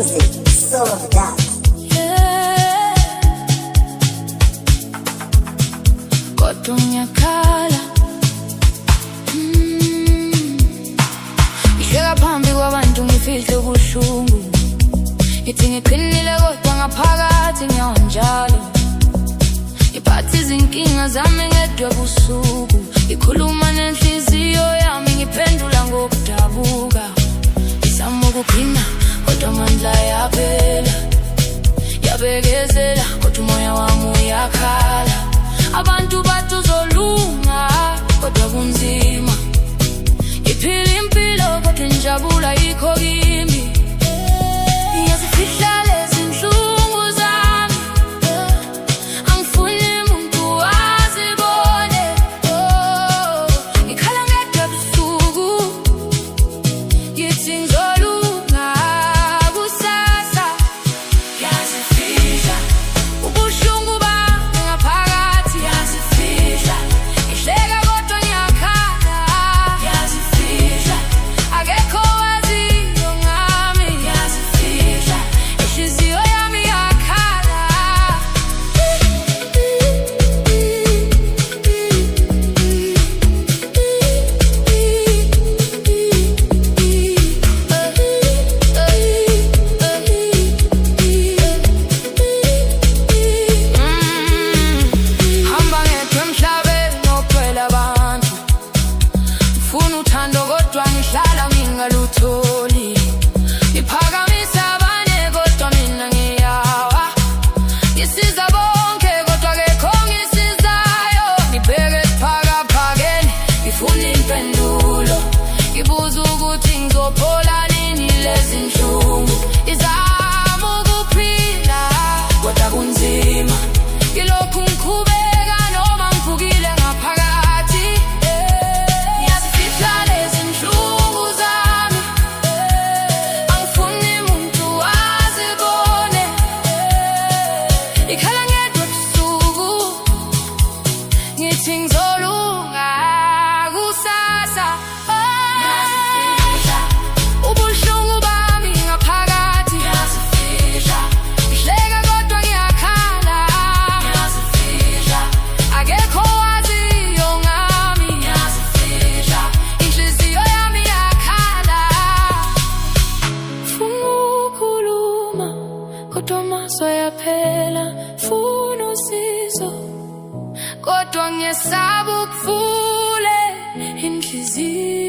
music, soul of the dance. Yeah. Kodwa ngiyakhala. Ngisheka phambi kwabantu ngifihle ubuhlungu. Ngithi ngiqinile kodwa ngaphakathi ngiyonjalo. Ngiphatha izinkinga zami ngedwa ebusuku. Ngikhuluma nenhliziyo yami ngiphendula ngokudabuka. Ngizama ukuphina kodwa amandla ayaphela. Yabekezela kodwa umoya wami uyakhala. Abantu bathi uzolunga kodwa kunzima. Ngiphila impilo kodwa injabulo ayikho kimi. Ngiyazifihla lezi nhlungu zami. Angifuni umuntu azibone. Ngikhala ngedwa ebusuku. Ngithi ngizolunga kusasa. Ngiyazifihla ubuhlungu bami ngaphakathi. Ngiyazifihla ngihleka kodwa ngiyakhala. Ngiyazifihla akekho owaziyo ngami. Ngiyazifihla inhliziyo yami iyakhala. Hamba ngedwa emhlabeni ogcwele abantu. Ngifuna uthando kodwa ngihlala ngingalutholi. Ngiphakamisa abanye kodwa mina ngiyawa. Ngisiza bonke kodwa akekho ongisizayo. Ngibheke esiphakaphakeni ngifuna impendulo. Ngibuza ukuthi ngizophola nini lezi nhlungu. Ngizama ukuphila kodwa kunzima. Ngilokhu ngiqhubeka noma ngivukile ngaphakathi. Ngiyazifihla lezi nhlungu zami. Angifuni umuntu azibone. Ngikhala ngedwa ebusuku. Ngithi ngizolunga kusasa. Ubuhlungu bami ngaphakathi. Ngihleka kodwa ngiyakhala. Akekho owaziyo ngami. Inhliziyo yami iyakhala. Funa ukukhuluma kodwa amazwi ayaphela. Funa usizo kodwa ngiyesaba ukuvule inhliziyo.